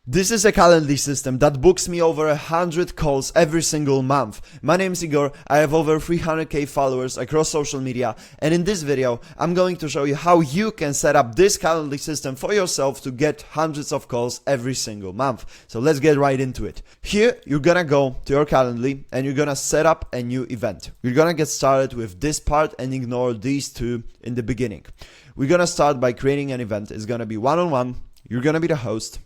This is a Calendly system that books me over 100 calls every single month. My name is Igor, I have over 300k followers across social media, and in this video I'm going to show you how you can set up this Calendly system for yourself to get hundreds of calls every single month. So let's get right into it. Here you're gonna go to your Calendly and you're gonna set up a new event. You're gonna get started with this part and ignore these two in the beginning. We're gonna start by creating an event. It's gonna be one-on-one, you're gonna be the host.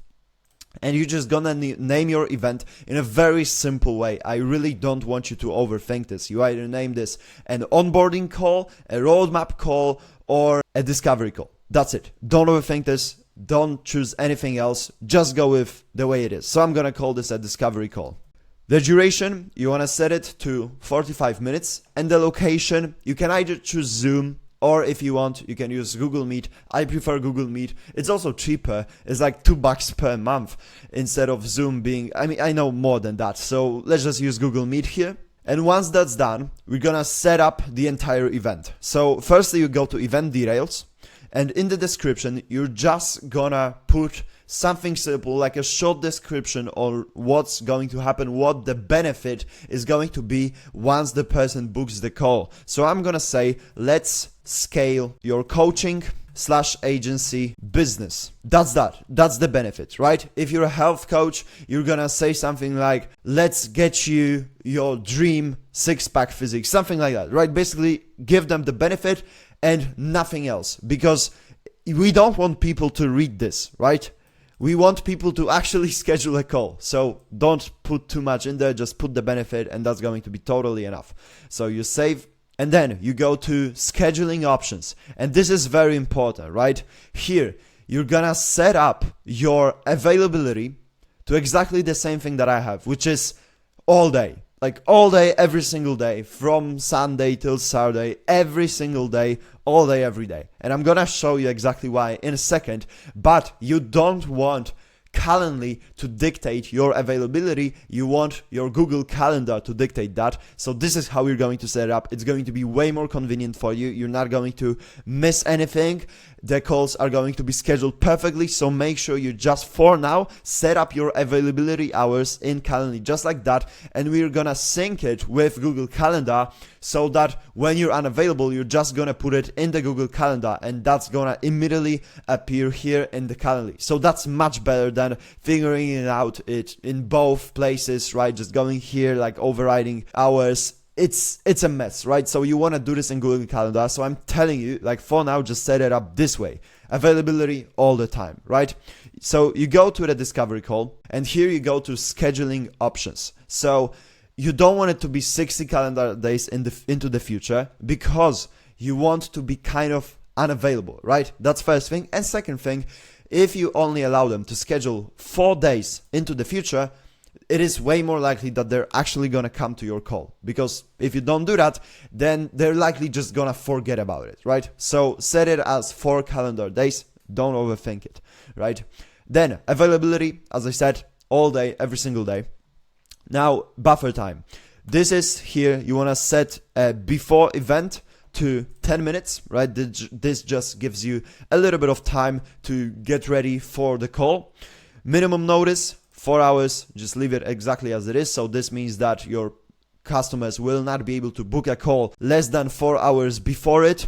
And you're just gonna name your event in a very simple way. I really don't want you to overthink this. You either name this an onboarding call, a roadmap call, or a discovery call. That's it. Don't overthink this. Don't choose anything else. Just go with the way it is. So I'm gonna call this a discovery call. The duration, you wanna set it to 45 minutes. And the location, you can either choose Zoom, or if you want, you can use Google Meet. I prefer Google Meet. It's also cheaper. It's like $2 per month instead of Zoom being, I know more than that. So let's just use Google Meet here. And once that's done, we're gonna set up the entire event. So firstly, you go to event details, and in the description, you're just gonna put something simple like a short description on what's going to happen, what the benefit is going to be once the person books the call. So I'm gonna say, let's scale your coaching/agency business. That's the benefit, right? If you're a health coach, you're gonna say something like, let's get you your dream six-pack physique, something like that, right? Basically give them the benefit and nothing else, because we don't want people to read this, right? We want people to actually schedule a call. So don't put too much in there, just put the benefit, and that's going to be totally enough. So you save, and then you go to scheduling options. And this is very important, right? Here, you're gonna set up your availability to exactly the same thing that I have, which is all day. Like all day, every single day, from Sunday till Saturday, every single day, all day, every day. And I'm gonna show you exactly why in a second, but you don't want Calendly to dictate your availability. You want your Google Calendar to dictate that. So this is how you're going to set it up. It's going to be way more convenient for you. You're not going to miss anything. The calls are going to be scheduled perfectly. So make sure you just for now set up your availability hours in Calendly just like that. And we're gonna sync it with Google Calendar so that when you're unavailable, you're just gonna put it in the Google Calendar and that's gonna immediately appear here in the Calendly. So that's much better than figuring it out in both places, right? Just going here, like overriding hours. It's a mess, right? So you want to do this in Google Calendar. So I'm telling you, like for now, just set it up this way. Availability all the time, right? So you go to the discovery call and here you go to scheduling options. So you don't want it to be 60 calendar days into the future because you want to be kind of unavailable, right? That's first thing. And second thing, if you only allow them to schedule 4 days into the future, it is way more likely that they're actually gonna come to your call, because if you don't do that, then they're likely just gonna forget about it, right? So set it as 4 calendar days, don't overthink it, right? Then availability, as I said, all day, every single day. Now buffer time. This is here, you wanna set a before event to 10 minutes, right? This just gives you a little bit of time to get ready for the call. Minimum notice, 4 hours, just leave it exactly as it is. So this means that your customers will not be able to book a call less than 4 hours before it.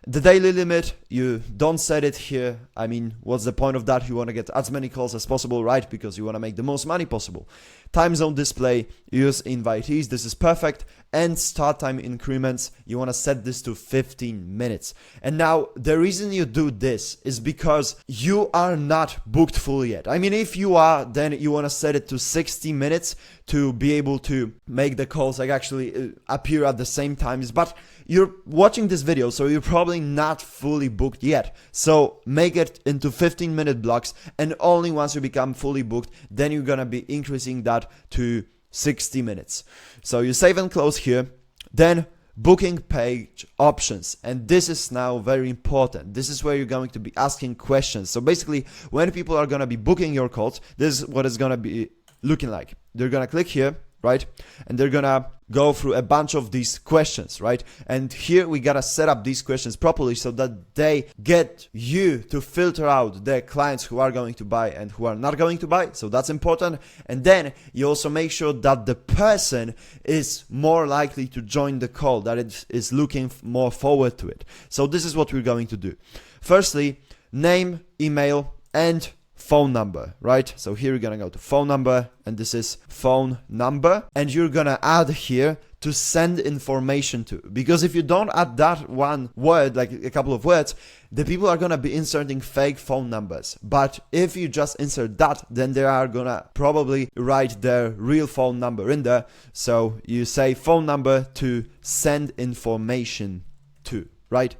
The daily limit, you don't set it here. I mean, what's the point of that? You want to get as many calls as possible, right? Because you want to make the most money possible. Time zone display, use invitees. This is perfect. And start time increments, you want to set this to 15 minutes. And now the reason you do this is because you are not booked full yet. I mean, if you are, then you want to set it to 60 minutes to be able to make the calls like actually appear at the same times. But you're watching this video, so you're probably not fully booked yet. So make it into 15-minute blocks, and only once you become fully booked, then you're gonna be increasing that to 60 minutes. So you save and close here. Then booking page options, and this is now very important. This is where you're going to be asking questions. So basically, when people are gonna be booking your calls, this is what it's gonna be looking like. They're gonna click here, right? And they're gonna go through a bunch of these questions, right? And here we gotta set up these questions properly so that they get you to filter out the clients who are going to buy and who are not going to buy. So that's important. And then you also make sure that the person is more likely to join the call, that it is looking more forward to it. So this is what we're going to do. Firstly, name, email, and phone number, right? So here you're gonna go to phone number, and this is phone number, and you're gonna add here to send information to, because if you don't add that one word, like a couple of words, the people are gonna be inserting fake phone numbers. But if you just insert that, then they are gonna probably write their real phone number in there. So you say phone number to send information to, right?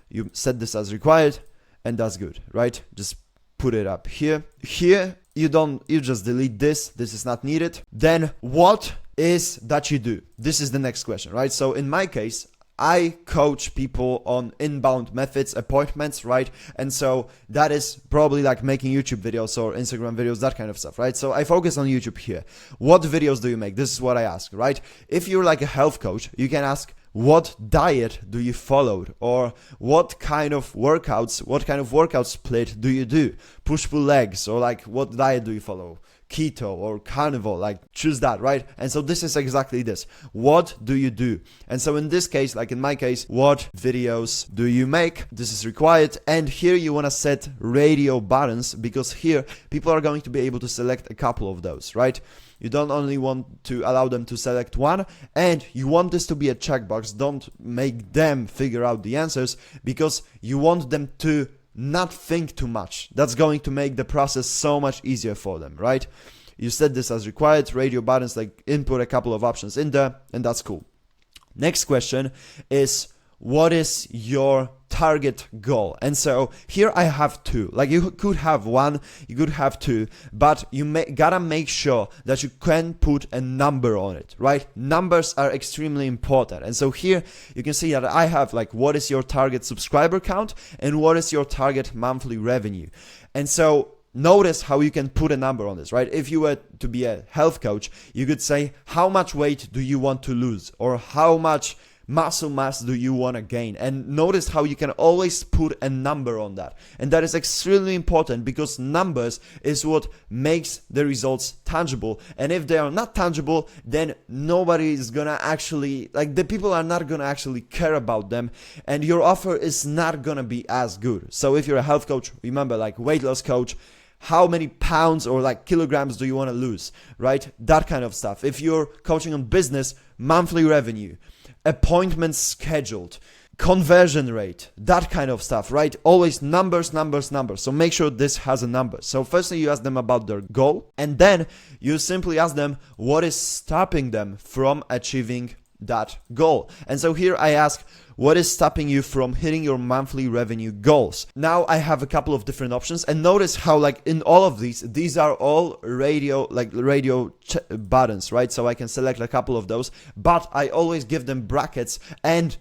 You set this as required, and that's good, right? Just put it up here. Here, you just delete this. This is not needed. Then what is that you do? This is the next question, right? So in my case, I coach people on inbound methods, appointments, right? And so that is probably like making YouTube videos or Instagram videos, that kind of stuff, right? So I focus on YouTube here. What videos do you make? This is what I ask, right? If you're like a health coach, you can ask, what diet do you follow? Or what kind of workout split do you do? Push-pull legs, or like what diet do you follow? Keto or carnivore, like choose that, right? And so this is exactly this. What do you do? And so in this case, like in my case, what videos do you make? This is required. And here you want to set radio buttons, because here people are going to be able to select a couple of those, right? You don't only want to allow them to select one, and you want this to be a checkbox. Don't make them figure out the answers, because you want them to not think too much. That's going to make the process so much easier for them, right? You set this as required, radio buttons, like input a couple of options in there, and that's cool. Next question is, what is your target goal? And so here I have two. Like you could have one, you could have two, but you gotta make sure that you can put a number on it, right? Numbers are extremely important. And so here you can see that I have like, what is your target subscriber count and what is your target monthly revenue? And so notice how you can put a number on this, right? If you were to be a health coach, you could say, how much weight do you want to lose? Or how much muscle mass do you want to gain? And notice how you can always put a number on that. And that is extremely important, because numbers is what makes the results tangible. And if they are not tangible, then nobody is gonna actually, like the people are not gonna actually care about them, and your offer is not gonna be as good. So if you're a health coach, remember, like weight loss coach, how many pounds or like kilograms do you want to lose, right? That kind of stuff. If you're coaching on business, monthly revenue, appointments scheduled, conversion rate, that kind of stuff, right? Always numbers, numbers, numbers. So make sure this has a number. So firstly, you ask them about their goal, and then you simply ask them what is stopping them from achieving that goal. And so here I ask, what is stopping you from hitting your monthly revenue goals? Now I have a couple of different options, and notice how like in all of these are all radio buttons, right? So I can select a couple of those, but I always give them brackets and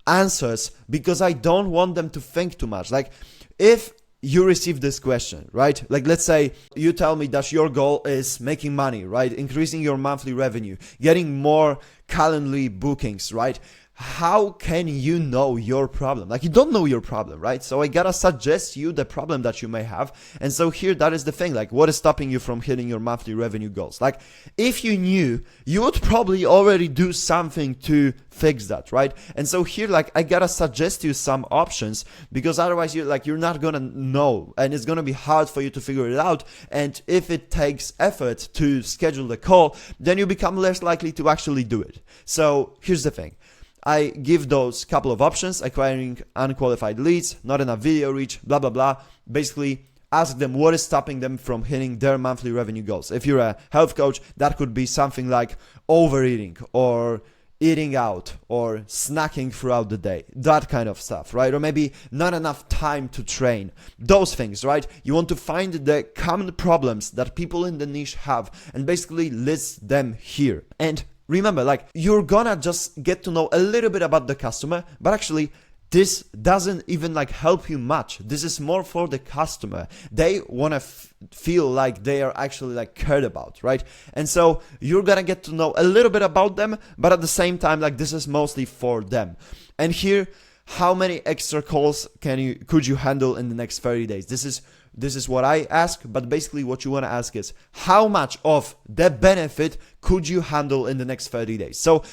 answers, because I don't want them to think too much. Like if you receive this question, right? Like let's say you tell me that your goal is making money, right? Increasing your monthly revenue, getting more Calendly bookings, right? How can you know your problem? Like you don't know your problem, right? So I gotta suggest you the problem that you may have. And so here, that is the thing, like what is stopping you from hitting your monthly revenue goals? Like if you knew, you would probably already do something to fix that, right? And so here, like I gotta suggest you some options, because otherwise you're not gonna know, and it's gonna be hard for you to figure it out. And if it takes effort to schedule the call, then you become less likely to actually do it. So here's the thing. I give those couple of options: acquiring unqualified leads, not enough video reach, blah, blah, blah. Basically, ask them what is stopping them from hitting their monthly revenue goals. If you're a health coach, that could be something like overeating or eating out or snacking throughout the day, that kind of stuff, right? Or maybe not enough time to train, those things, right? You want to find the common problems that people in the niche have and basically list them here. And remember, like you're gonna just get to know a little bit about the customer, but actually this doesn't even like help you much. This is more for the customer. They want to feel like they are actually like cared about, right? And so you're gonna get to know a little bit about them, but at the same time, like this is mostly for them. And here, how many extra calls could you handle in the next 30 days? This is what I ask, but basically what you want to ask is how much of the benefit could you handle in the next 30 days? So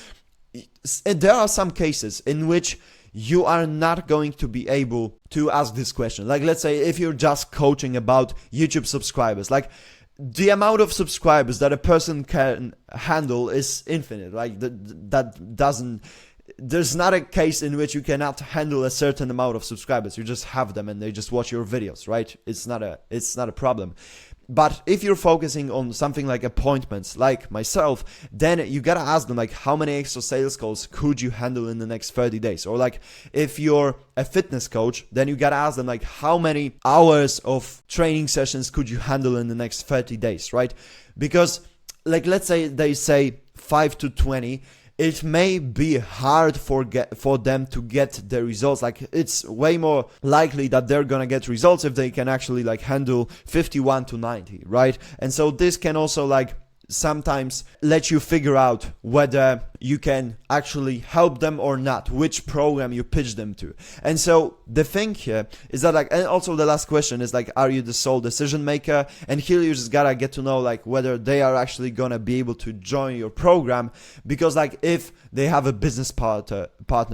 there are some cases in which you are not going to be able to ask this question. Like, let's say if you're just coaching about YouTube subscribers, like the amount of subscribers that a person can handle is infinite, right? There's not a case in which you cannot handle a certain amount of subscribers. You just have them and they just watch your videos, right? It's not a problem. But if you're focusing on something like appointments, like myself, then you gotta ask them like how many extra sales calls could you handle in the next 30 days? Or like if you're a fitness coach, then you gotta ask them like how many hours of training sessions could you handle in the next 30 days, right? Because like let's say they say 5 to 20, it may be hard for them to get the results. Like it's way more likely that they're gonna get results if they can actually like handle 51 to 90, right? And so this can also like sometimes let you figure out whether you can actually help them or not, which program you pitch them to. And so the thing here is that like, and also the last question is like, are you the sole decision maker? And here you just gotta get to know like whether they are actually gonna be able to join your program, because like if they have a business partner,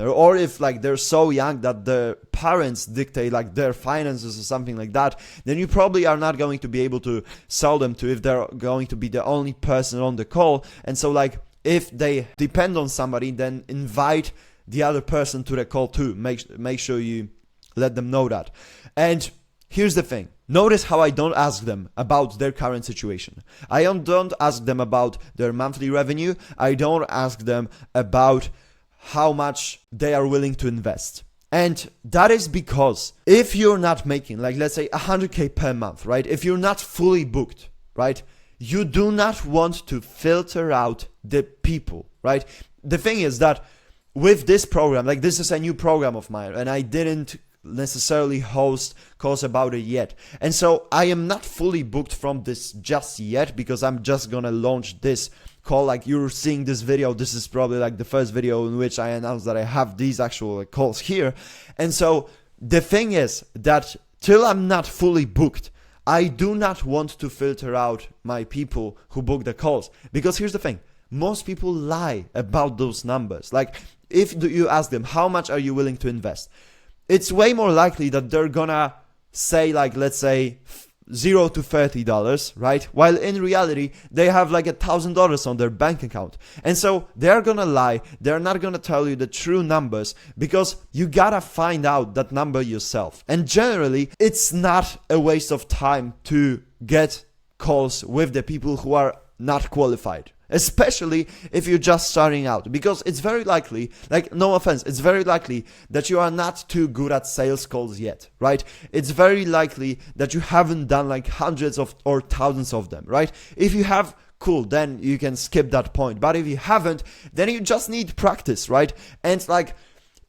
or if like they're so young that the parents dictate like their finances or something like that, then you probably are not going to be able to sell them to if they're going to be the only person on the call. And so like if they depend on somebody, then invite the other person to the call too. Make sure you let them know that. And here's the thing. Notice how I don't ask them about their current situation. I don't ask them about their monthly revenue. I don't ask them about how much they are willing to invest. And that is because if you're not making, like let's say 100K per month, right? If you're not fully booked, right? You do not want to filter out the people, right? The thing is that with this program, like this is a new program of mine and I didn't necessarily host calls about it yet. And so I am not fully booked from this just yet because I'm just gonna launch this call. Like you're seeing this video, this is probably like the first video in which I announced that I have these actual calls here. And so the thing is that till I'm not fully booked, I do not want to filter out my people who book the calls, because here's the thing. Most people lie about those numbers. Like if you ask them, how much are you willing to invest? It's way more likely that they're gonna say like, let's say $0 to $30, right? While in reality, they have like $1,000 on their bank account. And so they're gonna lie. They're not gonna tell you the true numbers because you gotta find out that number yourself. And generally, it's not a waste of time to get calls with the people who are not qualified. Especially if you're just starting out, because it's very likely, like no offense, it's very likely that you are not too good at sales calls yet, right? It's very likely that you haven't done like hundreds of or thousands of them, right? If you have, cool, then you can skip that point. But if you haven't, then you just need practice, right? And like,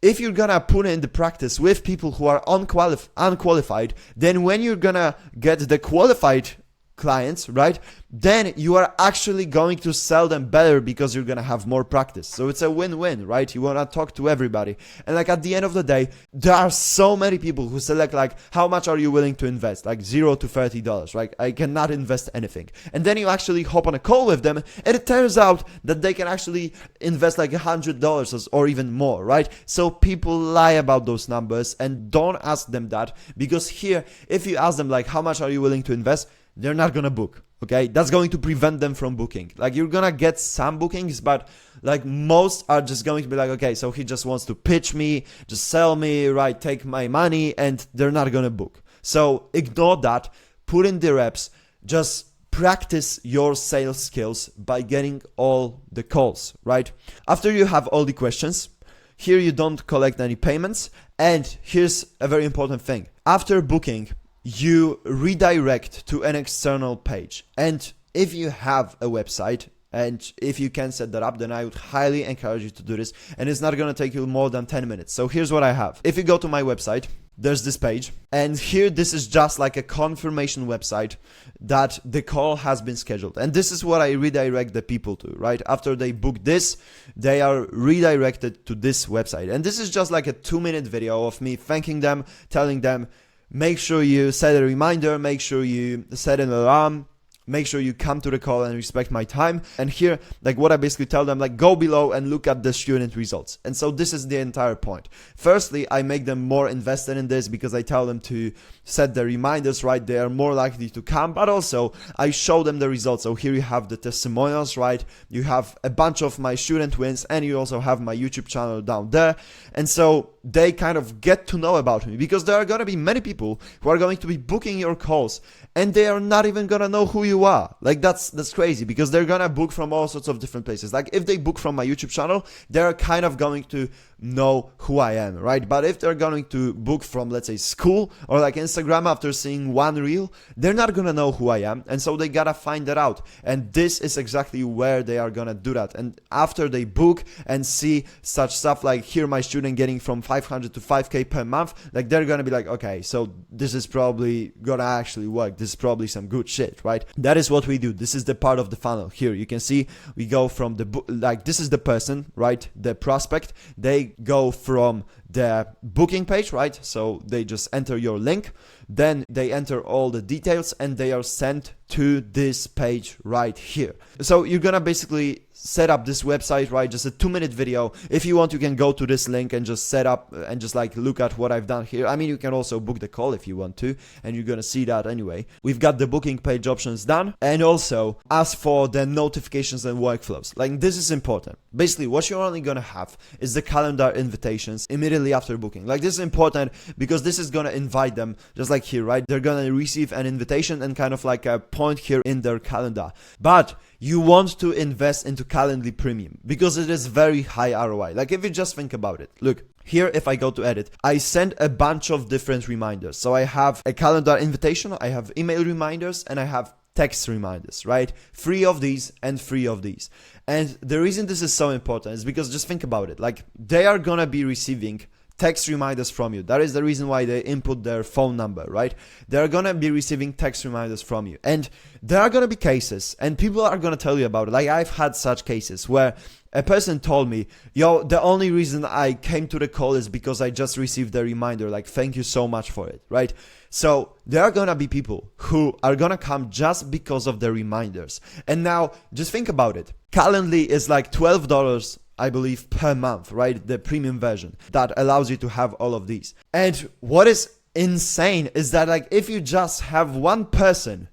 if you're gonna put in the practice with people who are unqualified, then when you're gonna get the qualified clients, right, then you are actually going to sell them better because you're gonna have more practice. So it's a win-win, right? You wanna talk to everybody. And like at the end of the day, there are so many people who select like, how much are you willing to invest? Like $0 to $30, right? I cannot invest anything. And then you actually hop on a call with them and it turns out that they can actually invest like $100 or even more, right? So people lie about those numbers, and don't ask them that, because here, if you ask them like, how much are you willing to invest? They're not gonna book, okay? That's going to prevent them from booking. Like you're gonna get some bookings, but like most are just going to be like, okay, so he just wants to pitch me, just sell me, right? Take my money, and they're not gonna book. So ignore that, put in the reps, just practice your sales skills by getting all the calls, right? After you have all the questions, here you don't collect any payments. And here's a very important thing. After booking, you redirect to an external page. And if you have a website, And if you can set that up, then I would highly encourage you to do this. And it's not going to take you more than 10 minutes. So here's what I have. If you go to my website, there's this page, and here this is just like a confirmation website that the call has been scheduled. And this is what I redirect the people to, right? After they book this, they are redirected to this website. And this is just like a 2-minute video of me thanking them, telling them, make sure you set a reminder, make sure you set an alarm, make sure you come to the call and respect my time. And here, like what I basically tell them, like go below and look at the student results. And so this is the entire point. Firstly, I make them more invested in this because I tell them to set the reminders, right? They are more likely to come, but also I show them the results. So here you have the testimonials, right? You have a bunch of my student wins, and you also have my YouTube channel down there. And so they kind of get to know about me, because there are going to be many people who are going to be booking your calls and they are not even going to know who you are. Like that's crazy, because they're going to book from all sorts of different places. Like if they book from my YouTube channel, they're kind of going to know who I am, right? But if they're going to book from, let's say, school or like Instagram after seeing one reel, they're not gonna know who I am, and so they gotta find that out. And this is exactly where they are gonna do that. And after they book and see such stuff like here my student getting from 500 to 5k per month, like they're gonna be like, okay, so this is probably gonna actually work. This is probably some good shit, right? That is what we do. This is the part of the funnel. Here you can see we go from the like this is the person, right? The prospect. They go from the booking page, right? So they just enter your link, then they enter all the details, and they are sent to this page right here. So you're gonna basically set up this website, right? Just a 2-minute video. If you want, you can go to this link and just set up and just like look at what I've done here. I mean, you can also book the call if you want to, and you're gonna see that anyway. We've got the booking page options done, and also as for the notifications and workflows, like this is important. Basically, what you're only gonna have is the calendar invitations immediately after booking. Like this is important because this is gonna invite them, just like here, right? They're gonna receive an invitation and kind of like a point here in their calendar. But you want to invest into Calendly Premium because it is very high ROI. Like if you just think about it, look, here, if I go to edit, I send a bunch of different reminders. So I have a calendar invitation, I have email reminders, and I have text reminders, right? 3 of these and 3 of these. And the reason this is so important is because just think about it. Like they are gonna be receiving text reminders from you. That is the reason why they input their phone number, right? They're gonna be receiving text reminders from you. And there are gonna be cases, and people are gonna tell you about it. Like I've had such cases where a person told me, yo, the only reason I came to the call is because I just received a reminder. Like, thank you so much for it, right? So there are gonna be people who are gonna come just because of the reminders. And now just think about it. Calendly is like $12, I believe, per month, right? The premium version that allows you to have all of these. And what is insane is that like if you just have one person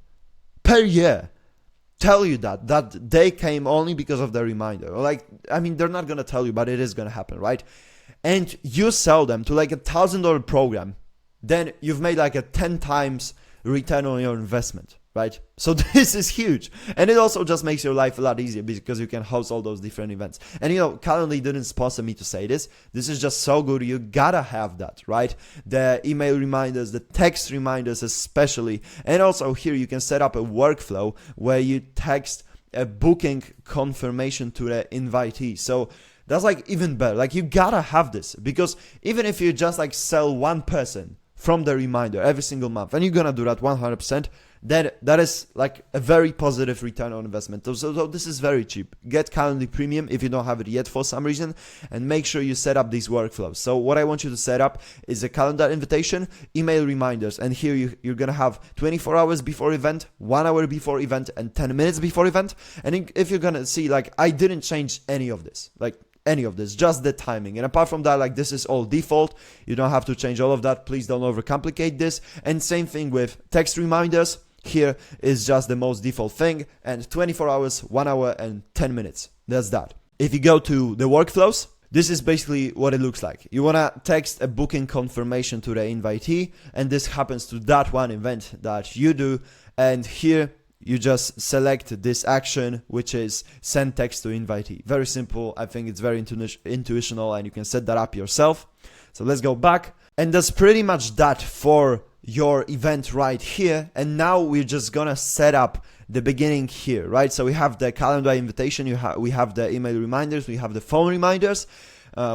per year tell you that they came only because of the reminder, or like, I mean, they're not gonna tell you, but it is gonna happen, right? And you sell them to like $1,000 program, then you've made like a 10 times return on your investment, right? So this is huge. And it also just makes your life a lot easier because you can host all those different events. And you know, Calendly didn't sponsor me to say this. This is just so good. You gotta have that, right? The email reminders, the text reminders especially. And also here you can set up a workflow where you text a booking confirmation to the invitee. So that's like even better. Like you gotta have this, because even if you just like sell one person from the reminder every single month, and you're gonna do that 100%, then that is like a very positive return on investment. So this is very cheap. Get Calendly Premium if you don't have it yet for some reason, and make sure you set up these workflows. So what I want you to set up is a calendar invitation, email reminders, and here you're gonna have 24 hours before event, 1 hour before event, and 10 minutes before event. And if you're gonna see, like I didn't change any of this, like any of this, just the timing. And apart from that, like this is all default. You don't have to change all of that. Please don't overcomplicate this. And same thing with text reminders. Here is just the most default thing, and 24 hours, 1 hour, and 10 minutes. That's that. If you go to the workflows, this is basically what it looks like. You want to text a booking confirmation to the invitee, and this happens to that one event that you do. And here you just select this action, which is send text to invitee. Very simple. I think it's very intuitional, and you can set that up yourself. So let's go back. And that's pretty much that for your event right here, and now we're just gonna set up the beginning here, right? So we have the calendar invitation, we have the email reminders, we have the phone reminders,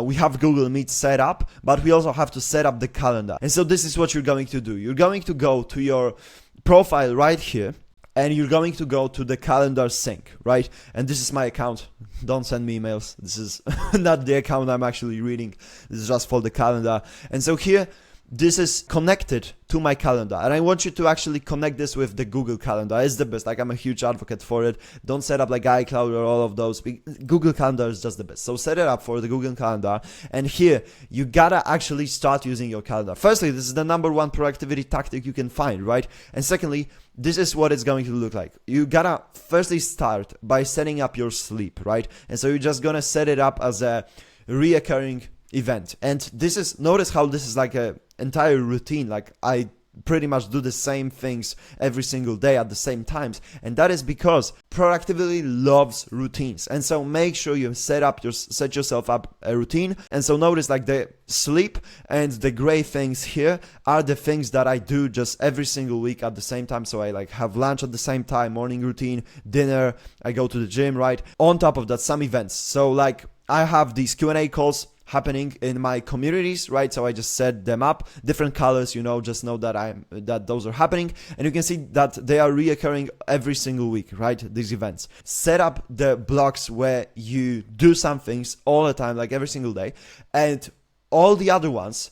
we have Google Meet set up, but we also have to set up the calendar. And so this is what you're going to do. You're going to go to your profile right here, and you're going to go to the calendar sync, right? And this is my account. Don't send me emails. This is not the account I'm actually reading. This is just for the calendar. And so here, this is connected to my calendar, and I want you to actually connect this with the Google Calendar. It's the best. Like, I'm a huge advocate for it. Don't set up like iCloud or all of those. Google Calendar is just the best. So set it up for the Google Calendar, and here you gotta actually start using your calendar. Firstly, this is the #1 productivity tactic you can find, right? And secondly, this is what it's going to look like. You gotta firstly start by setting up your sleep, right? And so you're just gonna set it up as a reoccurring event. And this is, notice how this is like a entire routine. Like, I pretty much do the same things every single day at the same times, and that is because productivity loves routines. And so make sure you set yourself up a routine. And so notice, like, the sleep and the gray things here are the things that I do just every single week at the same time. So I like have lunch at the same time, morning routine, dinner, I go to the gym, right? On top of that, some events. So like, I have these Q&A calls happening in my communities, right? So I just set them up, different colors, just know that those are happening, and you can see that they are reoccurring every single week, right? These events. Set up the blocks where you do some things all the time, like every single day, and all the other ones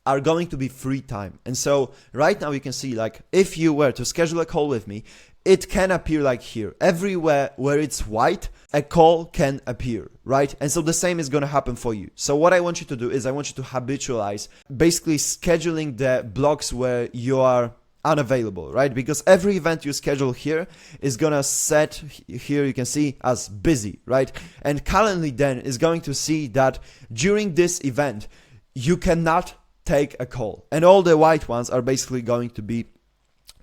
are going to be free time. And so right now you can see, like, if you were to schedule a call with me, it can appear like here. Everywhere where it's white, a call can appear, right? And so the same is going to happen for you. So what I want you to do is I want you to habitualize basically scheduling the blocks where you are unavailable, right? Because every event you schedule here is going to set here, you can see, as busy, right? And Calendly then is going to see that during this event, you cannot take a call. And all the white ones are basically going to be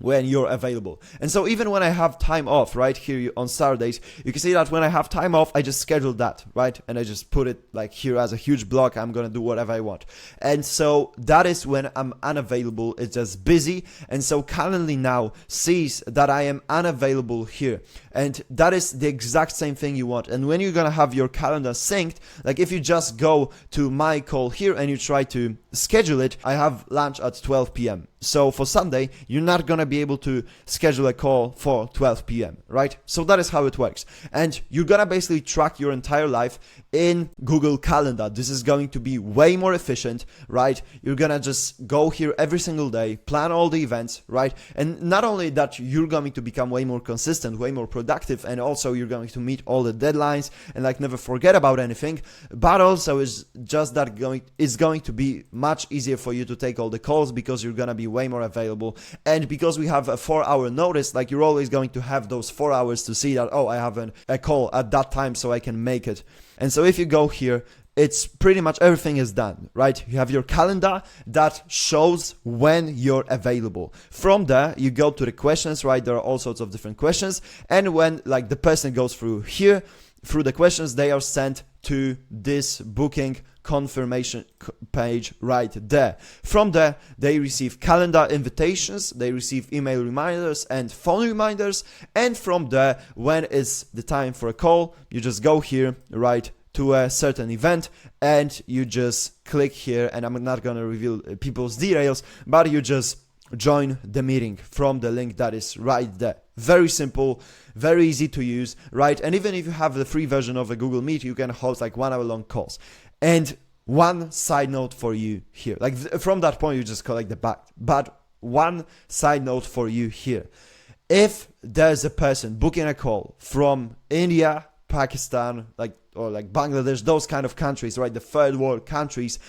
when you're available. And so even when I have time off, right here on Saturdays, you can see that when I have time off, I just schedule that, right? And I just put it like here as a huge block. I'm gonna do whatever I want. And so that is when I'm unavailable. It's just busy. And so Calendly now sees that I am unavailable here. And that is the exact same thing you want. And when you're gonna have your calendar synced, like if you just go to my call here and you try to schedule it, I have lunch at 12 p.m. So for Sunday, you're not gonna be able to schedule a call for 12 p.m., right? So that is how it works. And you're gonna basically track your entire life in Google Calendar. This is going to be way more efficient, right? You're gonna just go here every single day, plan all the events, right? And not only that, you're going to become way more consistent, way more productive, and also you're going to meet all the deadlines and like never forget about anything, but also it's just that it's going to be much easier for you to take all the calls because you're gonna be way more available. And because we have a 4-hour notice, like you're always going to have those 4 hours to see that, oh, I have a call at that time so I can make it. And so if you go here, it's pretty much everything is done, right? You have your calendar that shows when you're available. From there, you go to the questions, right? There are all sorts of different questions. And when like the person goes through here, through the questions, they are sent to this booking confirmation page right there. From there, they receive calendar invitations, they receive email reminders and phone reminders. And from there, when it's the time for a call, you just go here, right, to a certain event, and you just click here, and I'm not gonna reveal people's details, but you just join the meeting from the link that is right there. Very simple, very easy to use, right? And even if you have the free version of a Google Meet, you can host like 1 hour long calls. And one side note for you here, like from that point, you just collect the back. But one side note for you here. If there's a person booking a call from India, Pakistan, or Bangladesh, those kind of countries, right? The third world countries,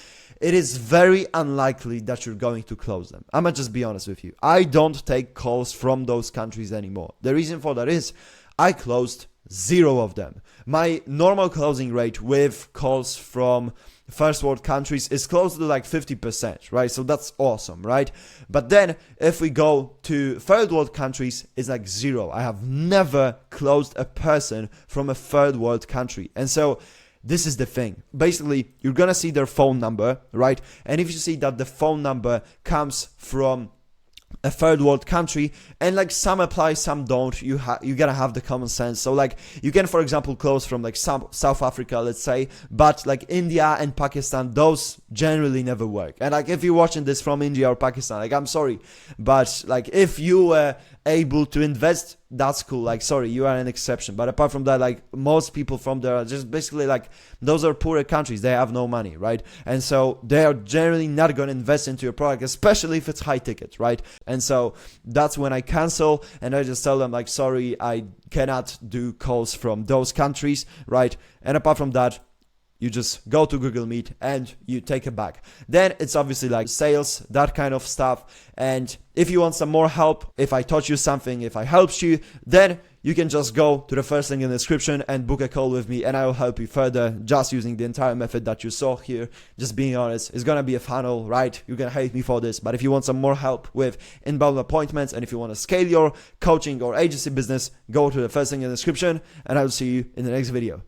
it is very unlikely that you're going to close them. I'm gonna just be honest with you. I don't take calls from those countries anymore. The reason for that is I closed 0 of them. My normal closing rate with calls from first world countries is close to like 50%, right? So that's awesome, right? But then if we go to third world countries, it's like 0. I have never closed a person from a third world country. And so this is the thing. Basically, you're gonna see their phone number, right? And if you see that the phone number comes from a third world country, and like some apply, some don't, you gotta have the common sense. So like you can, for example, close from like South Africa, let's say, but like India and Pakistan, those generally never work. And like if you're watching this from India or Pakistan, like I'm sorry, but like if you were able to invest, that's cool. Like sorry, you are an exception. But apart from that, like most people from there are just basically like, those are poorer countries, they have no money, right? And so they are generally not going to invest into your product, especially if it's high ticket, right? And so that's when I cancel, and I just tell them like, sorry, I cannot do calls from those countries, right? And apart from that, you just go to Google Meet and you take it back. Then it's obviously like sales, that kind of stuff. And if you want some more help, if I taught you something, if I helped you, then you can just go to the first link in the description and book a call with me, and I will help you further just using the entire method that you saw here. Just being honest, it's gonna be a funnel, right? You're gonna hate me for this, but if you want some more help with inbound appointments, and if you want to scale your coaching or agency business, go to the first link in the description, and I will see you in the next video.